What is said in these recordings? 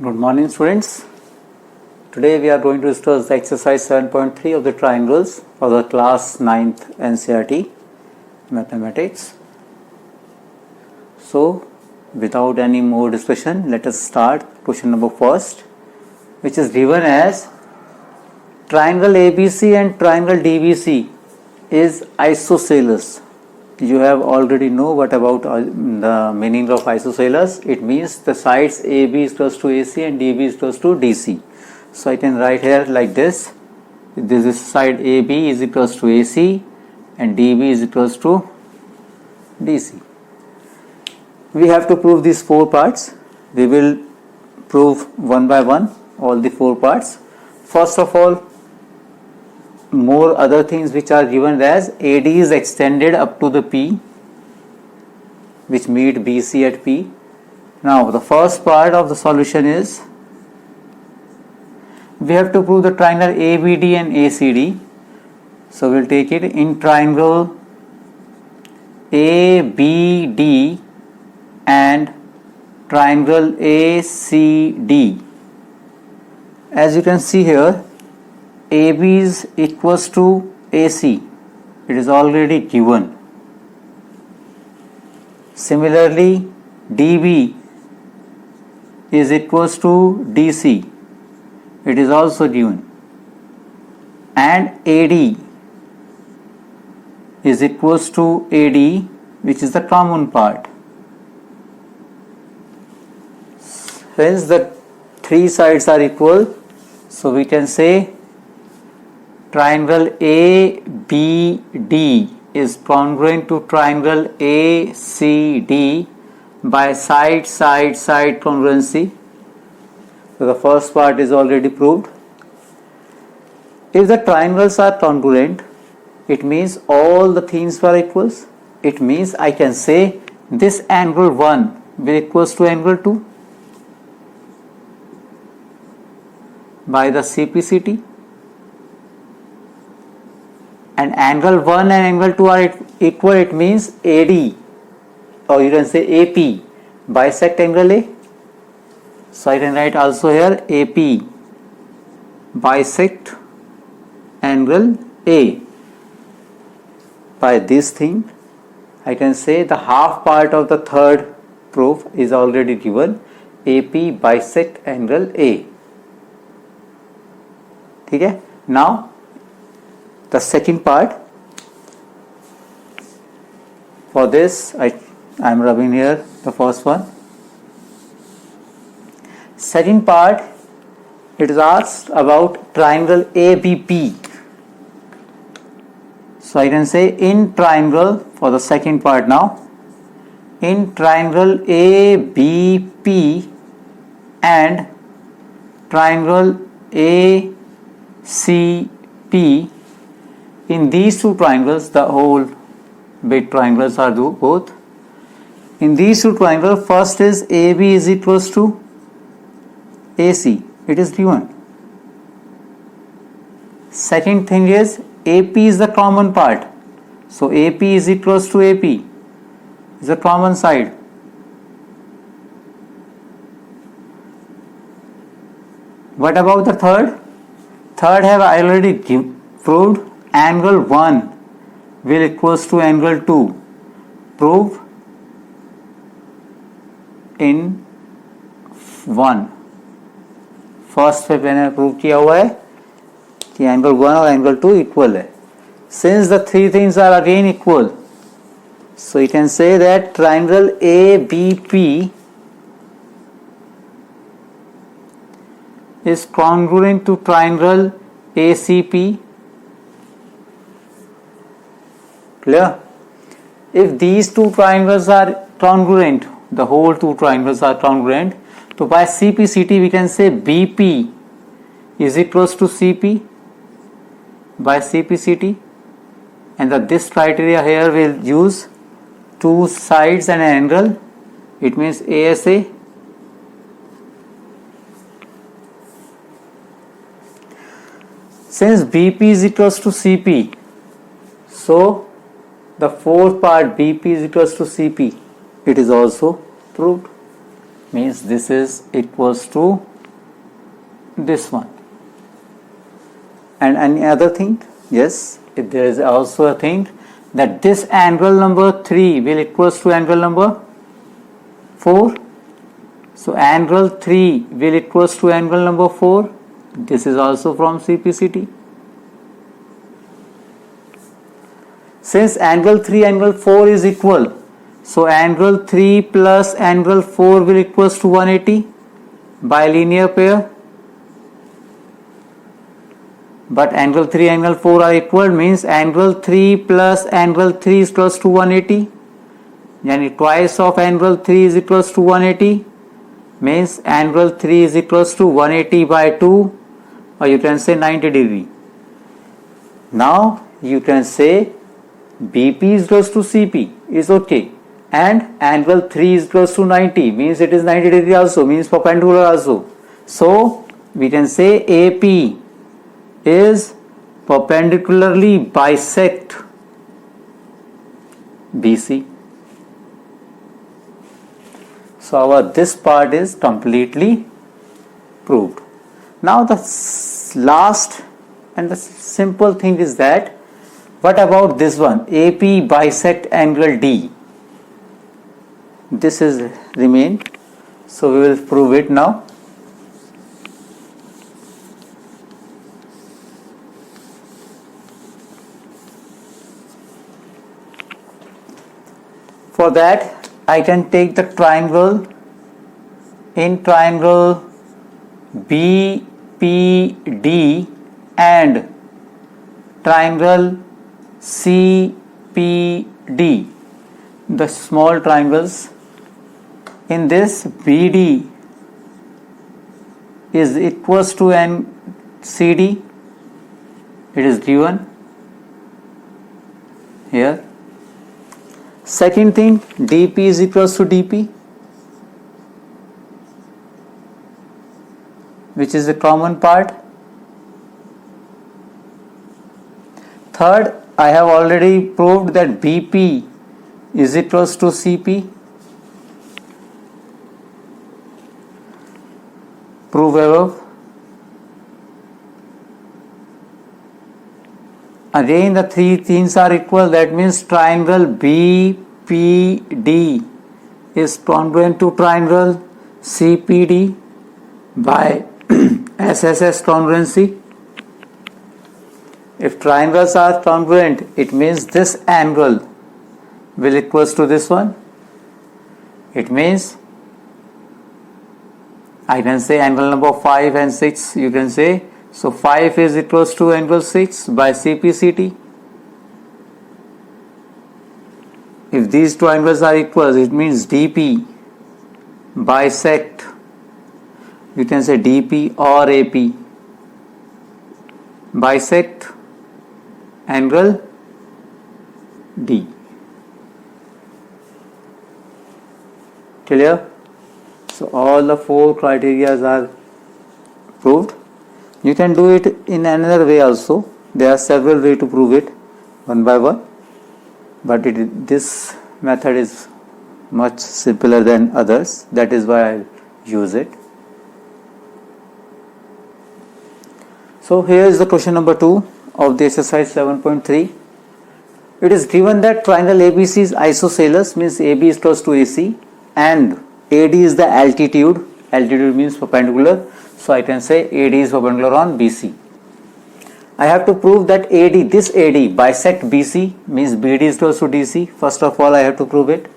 Good morning, students. Today we are going to discuss the exercise 7.3 of the triangles for the class 9th NCERT mathematics. So without any more discussion, let us start question number first, which is given as triangle ABC and triangle DBC is isosceles. You have already know what about the meaning of isosceles. It means the sides AB is close to AC and DB is close to DC. So I can write here like this. This is side AB is equals to AC and DB is equals to DC. We have to prove these four parts. We will prove one by one all the four parts. First of all, more other things which are given as AD is extended up to the P, which meet BC at P. Now the first part of the solution is we have to prove the triangle ABD and ACD. So we'll take it in triangle ABD and triangle ACD. As you can see here, AB is equals to AC. It is already given. Similarly, DB is equals to DC. It is also given. And AD is equals to AD, which is the common part. Since the three sides are equal, so we can say triangle ABD is congruent to triangle ACD by side congruency. So the first part is already proved. If the triangles are congruent, it means all the things are equals. It means I can say this angle 1 will equals to angle 2 by the CPCT. And angle 1 and angle 2 are equal, it means AD, or you can say AP bisect angle A. So I can write also here AP bisect angle A. By this thing, I can say the half part of the third proof is already given, AP bisect angle A. Okay? Now the second part, for this I am rubbing here the first one. Second part, it is asked about triangle ABP. So I can say in triangle, for the second part now, in triangle ABP and triangle ACP, in these two triangles, the whole big triangles are both. In these two triangles, first is AB is equals to AC. It is given. Second thing is AP is the common part. So AP is equals to AP. Is the common side. What about the third? Third have I already proved. Angle 1 will equals to angle 2. Prove in 1. First पे मैंने prove किया हुआ है कि angle 1 और angle 2 equal है. Since the three things are again equal, so you can say that triangle ABP is congruent to triangle ACP. Clear? If these two triangles are congruent, the whole two triangles are congruent, so by CPCT we can say BP is equals to CP by CPCT, and this criteria here will use two sides and an angle. It means ASA. Since BP is equals to CP, so the fourth part BP is equals to CP, it is also proved. means this is equals to this one. And any other thing? Yes, if there is also a thing that this angle number 3 will equals to angle number 4. So angle 3 will equals to angle number 4. This is also from CPCT. Since angle 3 angle 4 is equal, so angle 3 plus angle 4 will equals to 180 by linear pair. But angle 3 angle 4 are equal, means angle 3 plus angle 3 is equals to 180. Yani twice of angle 3 is equals to 180, means angle 3 is equals to 180 by 2, or you can say 90 degree. Now you can say BP is equals to CP is okay, and angle 3 is equals to 90, means it is 90 degree also, means perpendicular also. So we can say AP is perpendicularly bisect BC. So our this part is completely proved. Now the last and the simple thing is that what about this one, AP bisect angle D? This is remain, so we will prove it now. For that I can take the triangle, in triangle BPD and triangle CPD, the small triangles. In this, BD is equals to CD, it is given here. Second thing, DP is equals to DP, which is a common part. Third, I have already proved that BP is equals to CP. Prove above. Again the three things are equal, that means triangle BPD is congruent to triangle CPD by SSS congruency. If triangles are congruent, it means this angle will equals to this one. It means I can say angle number 5 and 6, you can say. So 5 is equals to angle 6 by CPCT. If these two angles are equal, it means DP bisect, you can say DP or AP, bisect angle D. Clear? So all the four criteria are proved. You can do it in another way also. There are several ways to prove it one by one, but this method is much simpler than others. That is why I use it. So here is the question number 2 of the exercise 7.3. It is given that triangle ABC is isosceles, means AB is close to AC, and AD is the altitude. Altitude means perpendicular. So I can say AD is perpendicular on BC. I have to prove that AD, this AD bisect BC, means BD is close to DC. First of all, I have to prove it.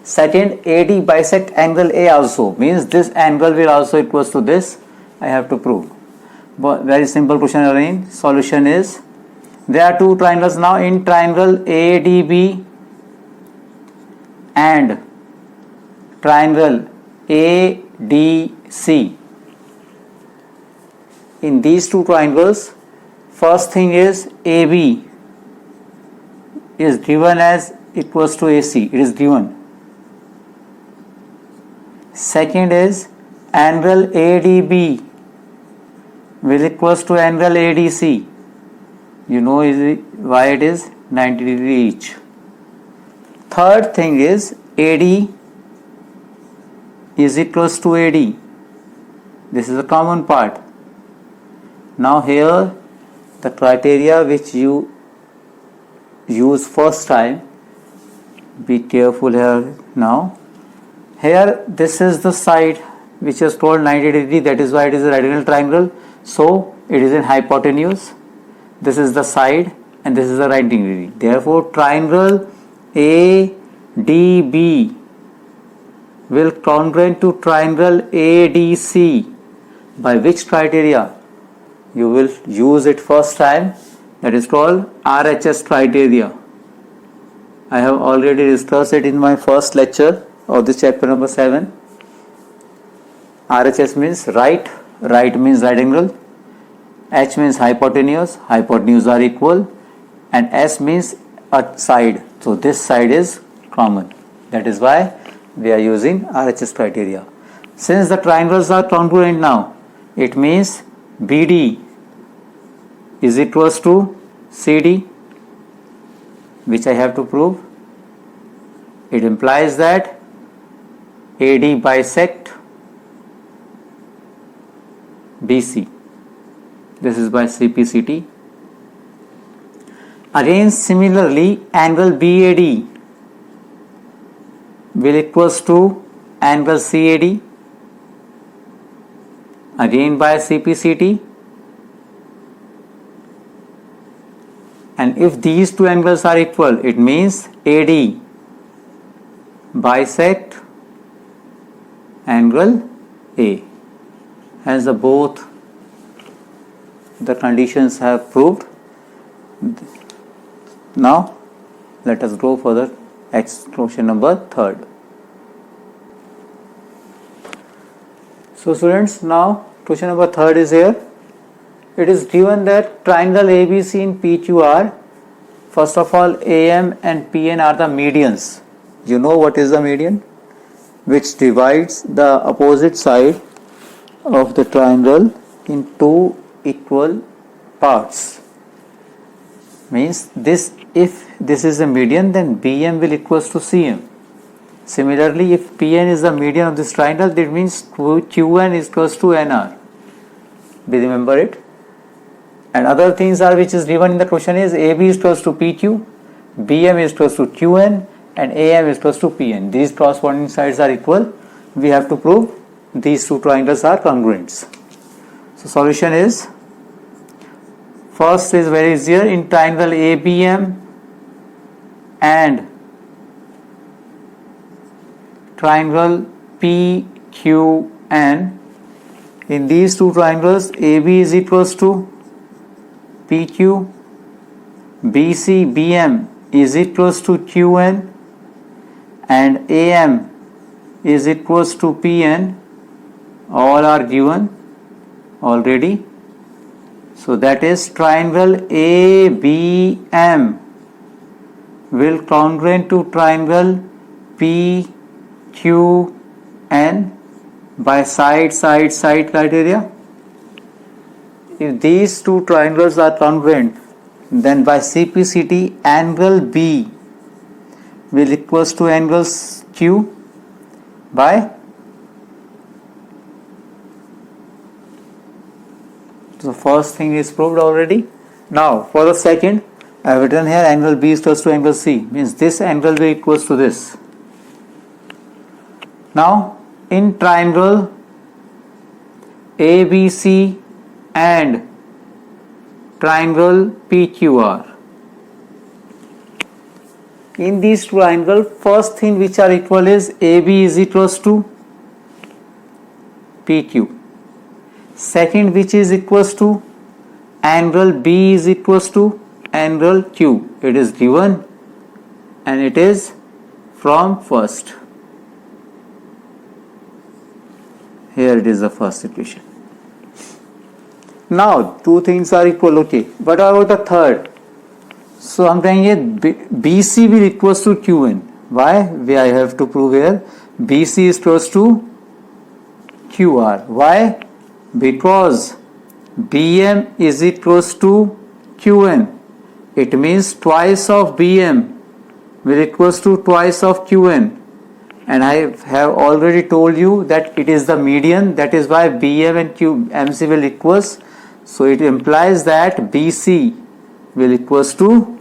Second, AD bisect angle A also, means this angle will also equals to this. I have to prove. But very simple question again. Solution is, there are two triangles now. In triangle ADB and triangle ADC. In these two triangles, first thing is AB is given as equals to AC. It is given. Second is angle ADB will equals to angle ADC. You know why it is 90 degree each. Third thing is AD is equals to AD. This is a common part. Now here the criteria which you use first time, be careful here now. Here this is the side which is called 90 degree, that is why it is a right angle triangle, so it is in hypotenuse. This is the side and this is the right degree. Therefore triangle ADB will congruent to triangle ADC. By which criteria? You will use it first time, that is called RHS criteria. I have already discussed it in my first lecture of this chapter number 7. RHS means right, right means right angle, H means hypotenuse, hypotenuse are equal, and S means a side. So this side is common. That is why we are using RHS criteria. Since the triangles are congruent now, it means BD is equals to CD, which I have to prove. It implies that AD bisect BC. This is by CPCT. Again similarly, angle BAD will equals to angle CAD, again by CPCT. And if these two angles are equal, it means AD bisect angle A. Hence both the conditions have proved. Now let us go for the question number 3. So students, now question number 3 is here. It is given that triangle ABC in PQR, first of all AM and PN are the medians. You know what is the median? Which divides the opposite side of the triangle in two equal parts. Means this, if this is a median, then BM will equals to CM. Similarly, if PN is the median of this triangle, that means QN is equals to NR. Do you remember it? And other things are which is given in the question is AB is equals to PQ, BM is equals to QN, and AM is equals to PN. These corresponding sides are equal. We have to prove these two triangles are congruent. So solution is, first is very easier. In triangle ABM and triangle PQN, in these two triangles AB is equals to PQ, BC BM is equals to QN, and AM is equals to PN. All are given already. So that is triangle ABM will congruent to triangle PQN by side criteria. If these two triangles are congruent, then by CPCT angle B will equals to angle Q by, so first thing is proved already. Now for the second, I have written here angle B is equals to angle C, means this angle will equals to this. Now in triangle ABC and triangle PQR, in this triangle, first thing which are equal is AB is equals to PQ. Second, which is equals to angle B is equals to angle Q. It is given and it is from first. Here it is the first equation. Now two things are equal, okay. What about the third? So हम कहेंगे BC will equals to QN. Why? I have to prove here BC is equals to QR. Why? Because BM is equals to QN. It means twice of BM will equals to twice of QN. and I have already told you that it is the median, that is why BM and MC will equals, so it implies that BC will equals to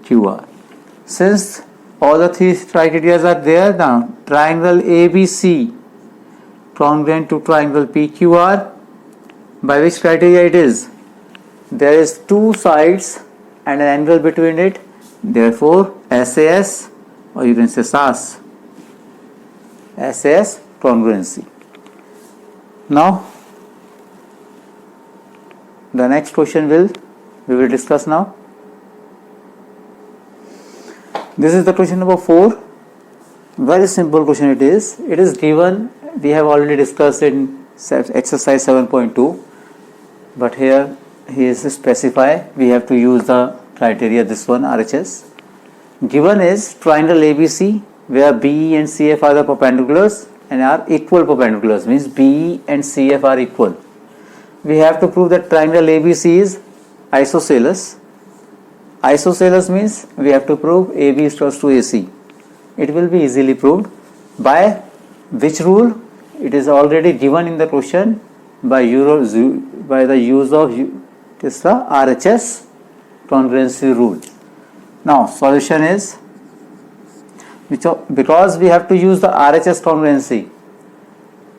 QR. Since all the three criteria are there, now triangle ABC congruent to triangle PQR, by which criteria it is? There is two sides and an angle between it, therefore SAS, or you can say SAS, SAS congruency. Now the next question we will discuss now. This is the question number 4. Very simple question it is. It is given, we have already discussed in exercise 7.2, but here he is specify, we have to use the criteria, this one RHS. Given is triangle ABC where BE and CF are the perpendiculars and are equal perpendiculars, means BE and CF are equal. We have to prove that triangle ABC is isosceles. Isosceles means we have to prove AB is equals to AC. It will be easily proved by which rule? It is already given in the question by the use of this the RHS congruency rule. Now solution is, because we have to use the RHS congruency,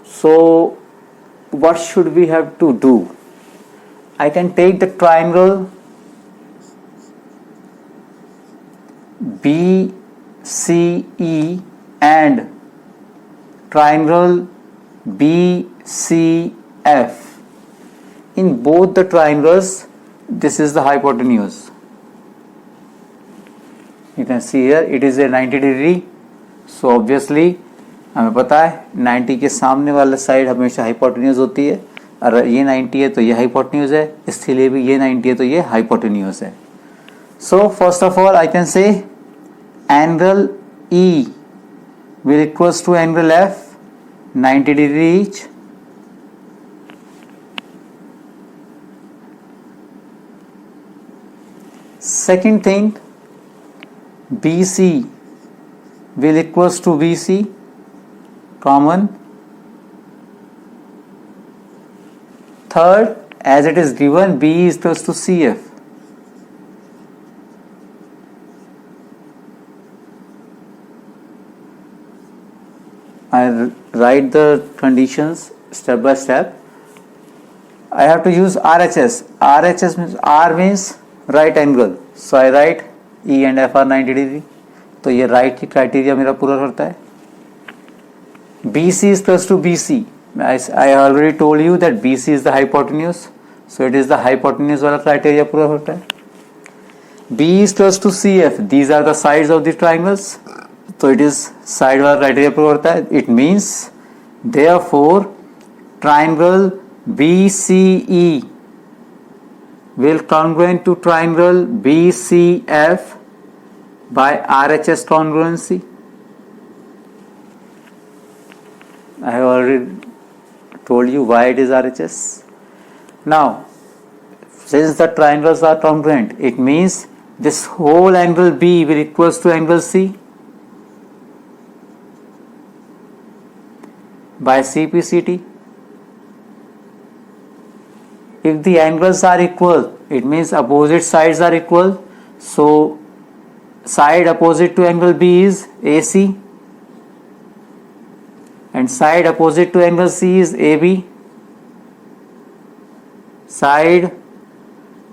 so what should we have to do? I can take the triangle BCE and triangle BCF. In both the triangles, this is the hypotenuse. You can see here it is a 90 degree. So obviously हमें पता है 90 के सामने वाला side हमेशा hypotenuse होती है, अगर ये 90 है तो ये हाइपोटेन्यूज है, इसलिए भी ये 90 है तो ये हाइपोटेन्यूज है. So first of all I can say angle E will equals to angle F, 90 degree each. Second thing, BC will equals to BC, common. Third, as it is given, B is equals to CF. I write the conditions step by step. I have to use RHS. RHS means R means right angle. So I write E and F are 90 degree. तो ये right की criteria मेरा पूरा करता है. BC is plus to BC. I already told you that BC is the hypotenuse. So it is the hypotenuse वाला criteria पूरा करता है. B is plus to CF. These are the sides of the triangles. So it is side वाला criteria पूरा करता है. It means therefore triangle BCE will congruent to triangle BCF by RHS congruency. I have already told you why it is RHS. Now, since the triangles are congruent, it means this whole angle B will equals to angle C by CPCT. If the angles are equal, it means opposite sides are equal. So side opposite to angle B is AC and side opposite to angle C is AB. Side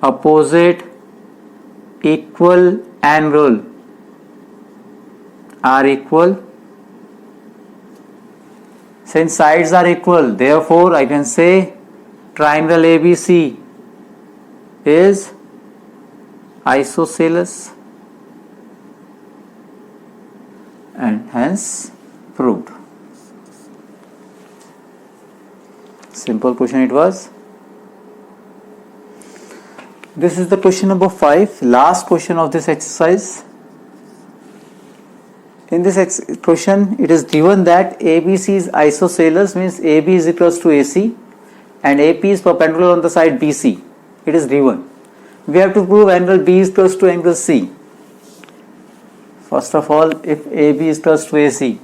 opposite equal angle are equal. Since sides are equal, therefore I can say triangle ABC is isosceles and hence proved. Simple question it was. This is the question number 5, last question of this exercise. In this question, it is given that ABC is isosceles, means AB is equals to AC and AP is perpendicular on the side BC. It is given. We have to prove angle B is equals to angle C. First of all, if AB is equals to AC,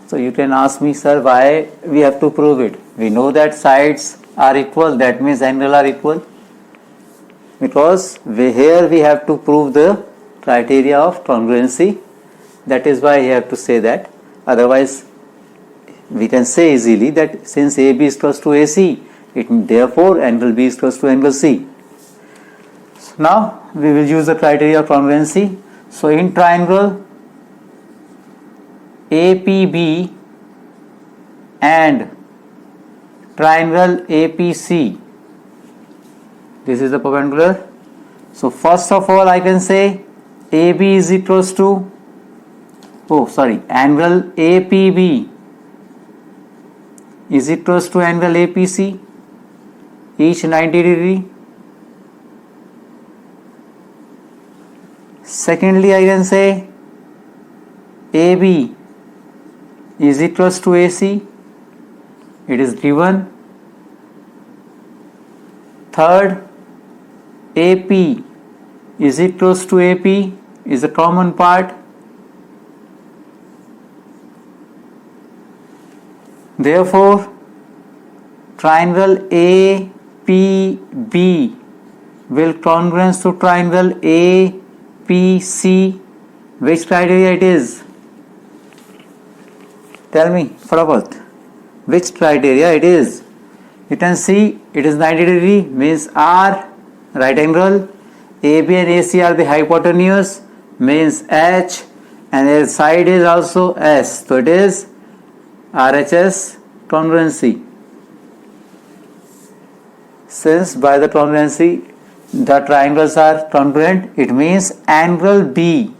so you can ask me, sir, why we have to prove it? We know that sides are equal, that means angles are equal. Because here we have to prove the criteria of congruency. That is why I have to say that. Otherwise, we can say easily that since AB is equals to AC, therefore angle B is equals to angle C. So now we will use the criteria of congruency. So in triangle APB and triangle APC, this is the perpendicular. So first of all I can say AB is equals to, angle APB is equals to angle APC, each 90 degree. Secondly, I can say AB is equals to AC, it is given. Third, AP is equals to AP is a common part. Therefore, triangle APB will congruence to triangle APC. Which criteria it is? Tell me, fatapat. Which criteria it is? You can see it is 90 degree, means R, right angle. AB and AC are the hypotenuse, means H, and their side is also S. So it is RHS congruency. Since by the congruency the triangles are congruent, it means angle B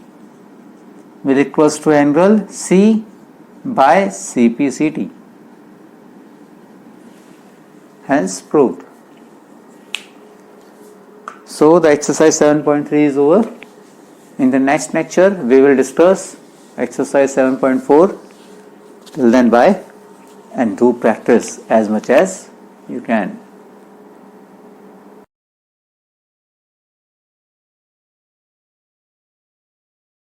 will equals to angle C by CPCT. Hence proved. So the exercise 7.3 is over. In the next lecture we will discuss exercise 7.4. Till then, bye, and do practice as much as you can.